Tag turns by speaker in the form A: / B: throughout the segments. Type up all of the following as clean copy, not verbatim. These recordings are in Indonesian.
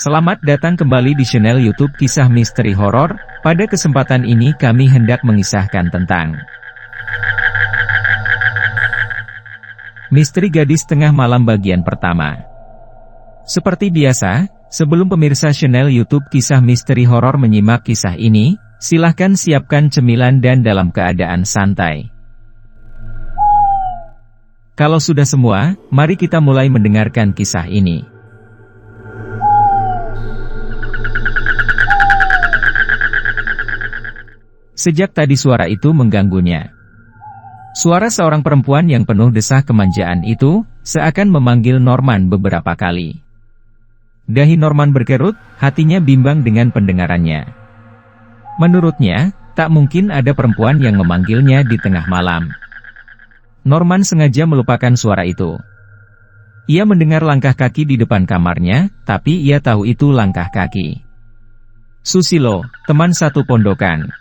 A: Selamat datang kembali di channel YouTube Kisah Misteri Horor. Pada kesempatan ini kami hendak mengisahkan tentang Misteri Gadis Tengah Malam bagian pertama. Seperti biasa, sebelum pemirsa channel YouTube Kisah Misteri Horor menyimak kisah ini, silahkan siapkan cemilan dan dalam keadaan santai. Kalau sudah semua, mari kita mulai mendengarkan kisah ini. Sejak tadi suara itu mengganggunya. Suara seorang perempuan yang penuh desah kemanjaan itu, seakan memanggil Norman beberapa kali. Dahi Norman berkerut, hatinya bimbang dengan pendengarannya. Menurutnya, tak mungkin ada perempuan yang memanggilnya di tengah malam. Norman sengaja melupakan suara itu. Ia mendengar langkah kaki di depan kamarnya, tapi ia tahu itu langkah kaki Susilo, teman satu pondokan.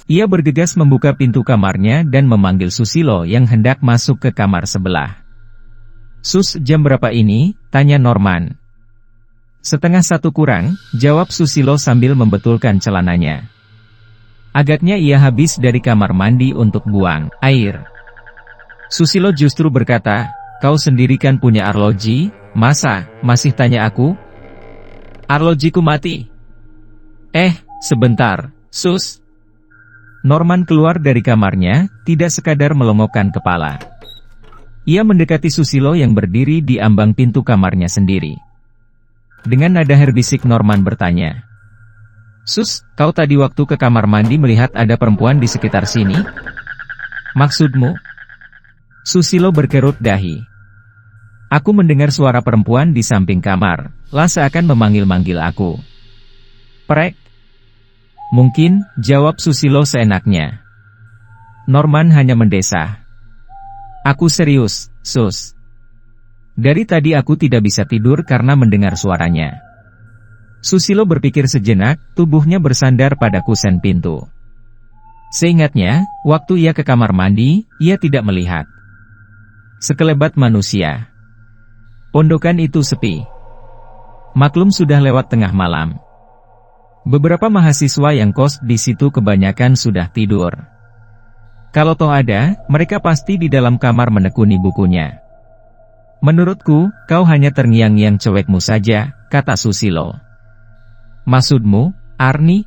A: Ia bergegas membuka pintu kamarnya dan memanggil Susilo yang hendak masuk ke kamar sebelah. "Sus, jam berapa ini?" tanya Norman. "Setengah satu kurang," jawab Susilo sambil membetulkan celananya. Agaknya ia habis dari kamar mandi untuk buang air. Susilo justru berkata, "Kau sendiri kan punya arloji, masa masih tanya aku? Arlojiku mati." Sebentar, Sus." Norman keluar dari kamarnya, tidak sekadar melongokkan kepala. Ia mendekati Susilo yang berdiri di ambang pintu kamarnya sendiri. Dengan nada herbisik Norman bertanya, "Sus, kau tadi waktu ke kamar mandi melihat ada perempuan di sekitar sini? Maksudmu?" Susilo berkerut dahi. "Aku mendengar suara perempuan di samping kamar, lah seakan memanggil-manggil aku." "Prek." "Mungkin," jawab Susilo seenaknya. Norman hanya mendesah. "Aku serius, Sus. Dari tadi aku tidak bisa tidur karena mendengar suaranya." Susilo berpikir sejenak, tubuhnya bersandar pada kusen pintu. Seingatnya, waktu ia ke kamar mandi, ia tidak melihat sekelebat manusia. Pondokan itu sepi. Maklum sudah lewat tengah malam. Beberapa mahasiswa yang kos di situ kebanyakan sudah tidur. Kalau toh ada, mereka pasti di dalam kamar menekuni bukunya. "Menurutku, kau hanya terngiang-ngiang cewekmu saja," kata Susilo. "Maksudmu, Arni?"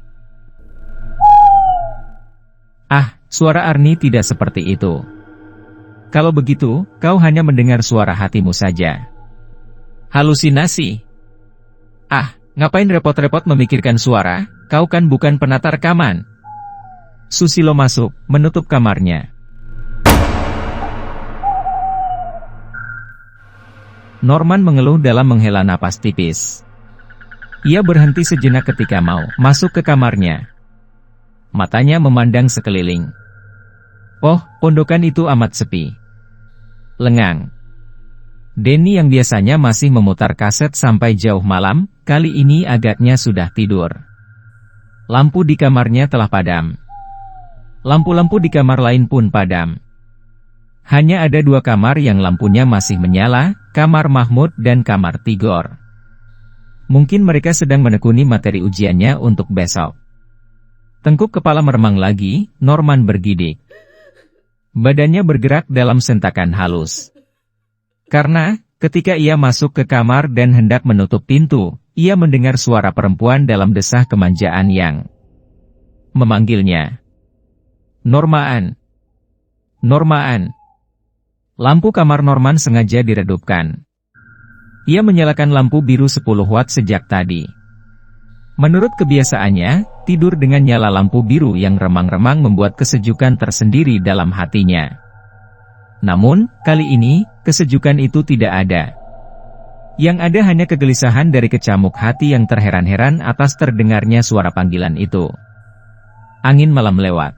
A: Suara Arni tidak seperti itu. "Kalau begitu, kau hanya mendengar suara hatimu saja. Halusinasi. Ngapain repot-repot memikirkan suara, kau kan bukan penata rekaman." Susilo masuk, menutup kamarnya. Norman mengeluh dalam menghela napas tipis. Ia berhenti sejenak ketika mau masuk ke kamarnya. Matanya memandang sekeliling. Pondokan itu amat sepi. Lengang. Denny yang biasanya masih memutar kaset sampai jauh malam, kali ini agaknya sudah tidur. Lampu di kamarnya telah padam. Lampu-lampu di kamar lain pun padam. Hanya ada dua kamar yang lampunya masih menyala, kamar Mahmud dan kamar Tigor. Mungkin mereka sedang menekuni materi ujiannya untuk besok. Tengkuk kepala meremang lagi, Norman bergidik. Badannya bergerak dalam sentakan halus. Karena, ketika ia masuk ke kamar dan hendak menutup pintu, ia mendengar suara perempuan dalam desah kemanjaan yang memanggilnya. "Norman! Norman!" Lampu kamar Norman sengaja diredupkan. Ia menyalakan lampu biru 10 watt sejak tadi. Menurut kebiasaannya, tidur dengan nyala lampu biru yang remang-remang membuat kesejukan tersendiri dalam hatinya. Namun, kali ini, kesejukan itu tidak ada. Yang ada hanya kegelisahan dari kecamuk hati yang terheran-heran atas terdengarnya suara panggilan itu. Angin malam lewat.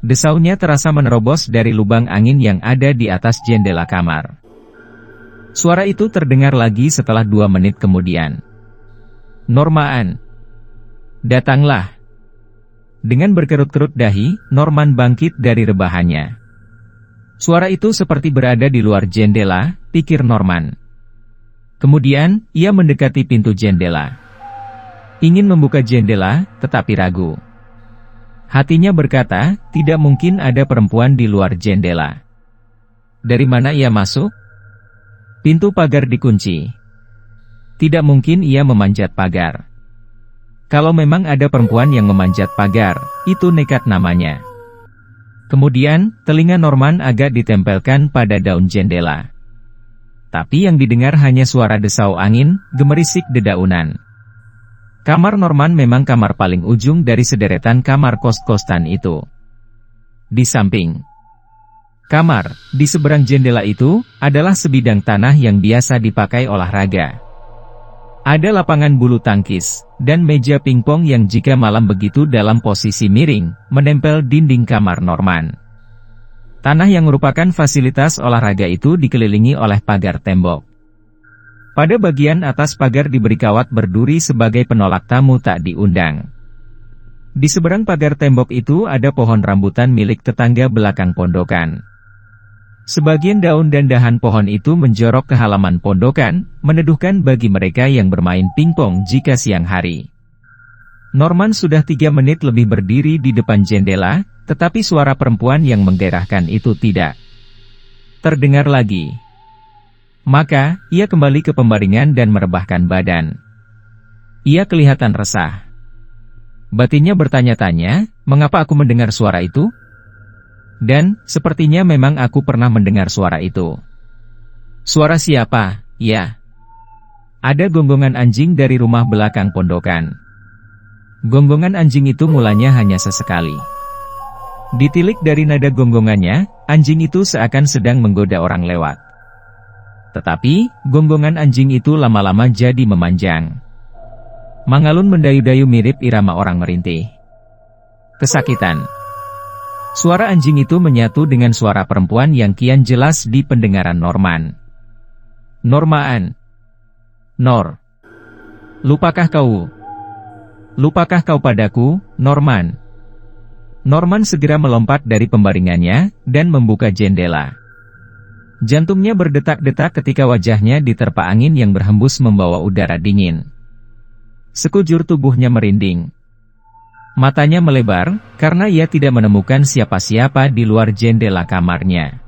A: Desaunya terasa menerobos dari lubang angin yang ada di atas jendela kamar. Suara itu terdengar lagi setelah 2 menit kemudian. "Norman! Datanglah!" Dengan berkerut-kerut dahi, Norman bangkit dari rebahannya. Suara itu seperti berada di luar jendela, pikir Norman. Kemudian, ia mendekati pintu jendela. Ingin membuka jendela, tetapi ragu. Hatinya berkata, tidak mungkin ada perempuan di luar jendela. Dari mana ia masuk? Pintu pagar dikunci. Tidak mungkin ia memanjat pagar. Kalau memang ada perempuan yang memanjat pagar, itu nekat namanya. Kemudian, telinga Norman agak ditempelkan pada daun jendela. Tapi yang didengar hanya suara desau angin, gemerisik dedaunan. Kamar Norman memang kamar paling ujung dari sederetan kamar kos-kosan itu. Di samping kamar, di seberang jendela itu, adalah sebidang tanah yang biasa dipakai olahraga. Ada lapangan bulu tangkis, dan meja pingpong yang jika malam begitu dalam posisi miring, menempel dinding kamar Norman. Tanah yang merupakan fasilitas olahraga itu dikelilingi oleh pagar tembok. Pada bagian atas pagar diberi kawat berduri sebagai penolak tamu tak diundang. Di seberang pagar tembok itu ada pohon rambutan milik tetangga belakang pondokan. Sebagian daun dan dahan pohon itu menjorok ke halaman pondokan, meneduhkan bagi mereka yang bermain pingpong jika siang hari. Norman sudah 3 menit lebih berdiri di depan jendela, tetapi suara perempuan yang menggairahkan itu tidak terdengar lagi. Maka, ia kembali ke pembaringan dan merebahkan badan. Ia kelihatan resah. Batinnya bertanya-tanya, mengapa aku mendengar suara itu? Dan, sepertinya memang aku pernah mendengar suara itu. Suara siapa? Ya. Ada gonggongan anjing dari rumah belakang pondokan. Gonggongan anjing itu mulanya hanya sesekali. Ditilik dari nada gonggongannya, anjing itu seakan sedang menggoda orang lewat. Tetapi, gonggongan anjing itu lama-lama jadi memanjang. Mengalun mendayu-dayu mirip irama orang merintih. Kesakitan. Suara anjing itu menyatu dengan suara perempuan yang kian jelas di pendengaran Norman. Normaan. Nor. Lupakah kau? Lupakah kau padaku, Norman? Norman segera melompat dari pembaringannya, dan membuka jendela. Jantungnya berdetak-detak ketika wajahnya diterpa angin yang berhembus membawa udara dingin. Sekujur tubuhnya merinding. Matanya melebar, karena ia tidak menemukan siapa-siapa di luar jendela kamarnya.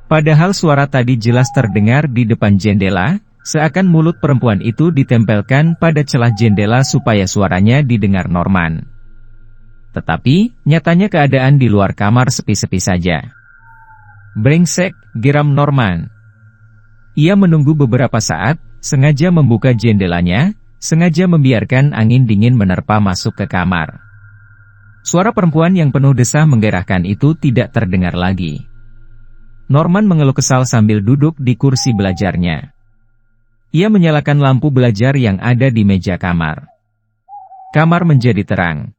A: Padahal suara tadi jelas terdengar di depan jendela, seakan mulut perempuan itu ditempelkan pada celah jendela supaya suaranya didengar Norman. Tetapi, nyatanya keadaan di luar kamar sepi-sepi saja. Brengsek, geram Norman. Ia menunggu beberapa saat, sengaja membuka jendelanya, sengaja membiarkan angin dingin menerpa masuk ke kamar. Suara perempuan yang penuh desah menggairahkan itu tidak terdengar lagi. Norman mengeluh kesal sambil duduk di kursi belajarnya. Ia menyalakan lampu belajar yang ada di meja kamar. Kamar menjadi terang.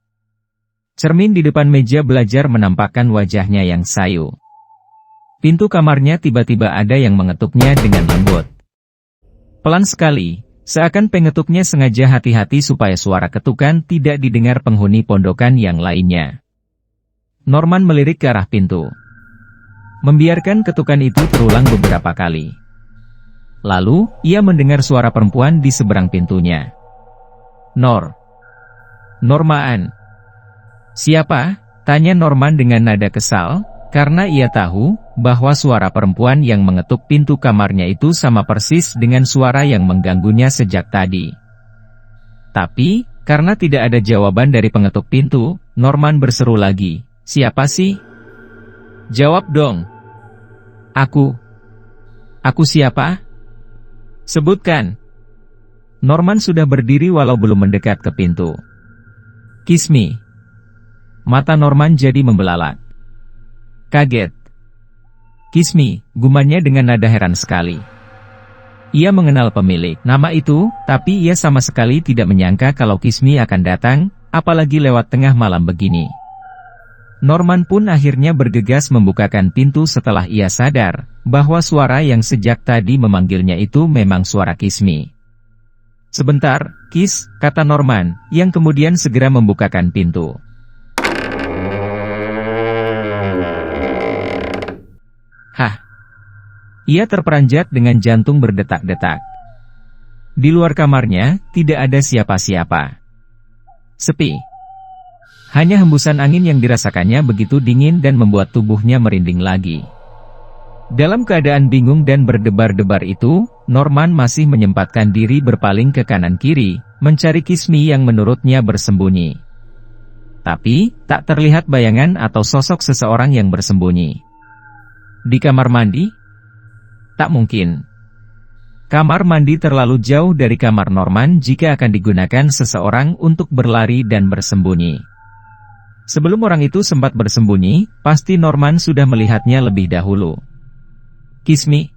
A: Cermin di depan meja belajar menampakkan wajahnya yang sayu. Pintu kamarnya tiba-tiba ada yang mengetuknya dengan lembut. Pelan sekali. Seakan pengetuknya sengaja hati-hati supaya suara ketukan tidak didengar penghuni pondokan yang lainnya. Norman melirik ke arah pintu. Membiarkan ketukan itu terulang beberapa kali. Lalu, ia mendengar suara perempuan di seberang pintunya. Normaan. Siapa? Tanya Norman dengan nada kesal, karena ia tahu bahwa suara perempuan yang mengetuk pintu kamarnya itu sama persis dengan suara yang mengganggunya sejak tadi. Tapi, karena tidak ada jawaban dari pengetuk pintu, Norman berseru lagi, "Siapa sih? Jawab dong." Aku siapa? Sebutkan." Norman sudah berdiri walau belum mendekat ke pintu. "Kiss me." Mata Norman jadi membelalak. Kaget. "Kiss me," gumannya dengan nada heran sekali. Ia mengenal pemilik nama itu, tapi ia sama sekali tidak menyangka kalau Kiss me akan datang, apalagi lewat tengah malam begini. Norman pun akhirnya bergegas membukakan pintu setelah ia sadar bahwa suara yang sejak tadi memanggilnya itu memang suara Kiss me. "Sebentar, Kiss," kata Norman, yang kemudian segera membukakan pintu. Ia terperanjat dengan jantung berdetak-detak. Di luar kamarnya, tidak ada siapa-siapa. Sepi. Hanya hembusan angin yang dirasakannya begitu dingin dan membuat tubuhnya merinding lagi. Dalam keadaan bingung dan berdebar-debar itu, Norman masih menyempatkan diri berpaling ke kanan-kiri, mencari Kismi yang menurutnya bersembunyi. Tapi, tak terlihat bayangan atau sosok seseorang yang bersembunyi. Di kamar mandi? Tak mungkin. Kamar mandi terlalu jauh dari kamar Norman jika akan digunakan seseorang untuk berlari dan bersembunyi. Sebelum orang itu sempat bersembunyi, pasti Norman sudah melihatnya lebih dahulu. Kismi.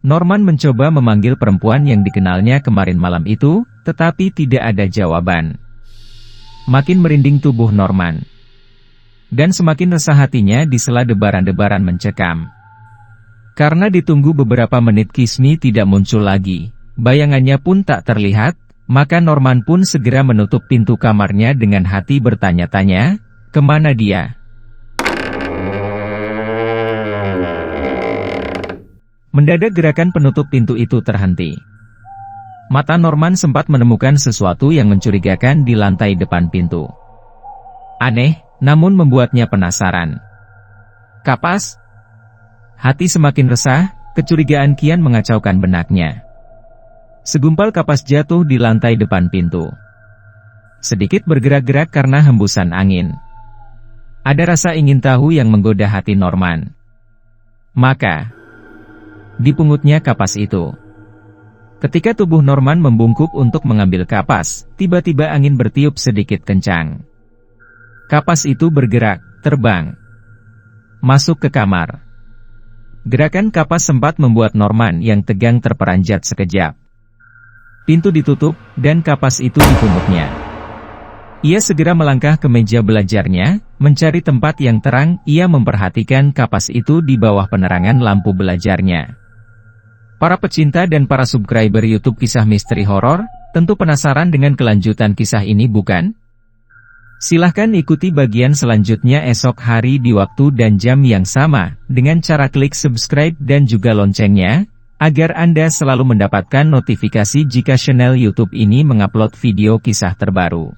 A: Norman mencoba memanggil perempuan yang dikenalnya kemarin malam itu, tetapi tidak ada jawaban. Makin merinding tubuh Norman. Dan semakin resah hatinya di sela debaran-debaran mencekam. Karena ditunggu beberapa menit Kismi tidak muncul lagi, bayangannya pun tak terlihat, maka Norman pun segera menutup pintu kamarnya dengan hati bertanya-tanya, kemana dia? Mendadak gerakan penutup pintu itu terhenti. Mata Norman sempat menemukan sesuatu yang mencurigakan di lantai depan pintu. Aneh, namun membuatnya penasaran. Kapas? Hati semakin resah, kecurigaan kian mengacaukan benaknya. Segumpal kapas jatuh di lantai depan pintu. Sedikit bergerak-gerak karena hembusan angin. Ada rasa ingin tahu yang menggoda hati Norman. Maka, dipungutnya kapas itu. Ketika tubuh Norman membungkuk untuk mengambil kapas, tiba-tiba angin bertiup sedikit kencang. Kapas itu bergerak, terbang. Masuk ke kamar. Gerakan kapas sempat membuat Norman yang tegang terperanjat sekejap. Pintu ditutup, dan kapas itu dipungutnya. Ia segera melangkah ke meja belajarnya, mencari tempat yang terang. Ia memperhatikan kapas itu di bawah penerangan lampu belajarnya. Para pecinta dan para subscriber YouTube Kisah Misteri Horor, tentu penasaran dengan kelanjutan kisah ini bukan? Silahkan ikuti bagian selanjutnya esok hari di waktu dan jam yang sama, dengan cara klik subscribe dan juga loncengnya, agar Anda selalu mendapatkan notifikasi jika channel YouTube ini mengupload video kisah terbaru.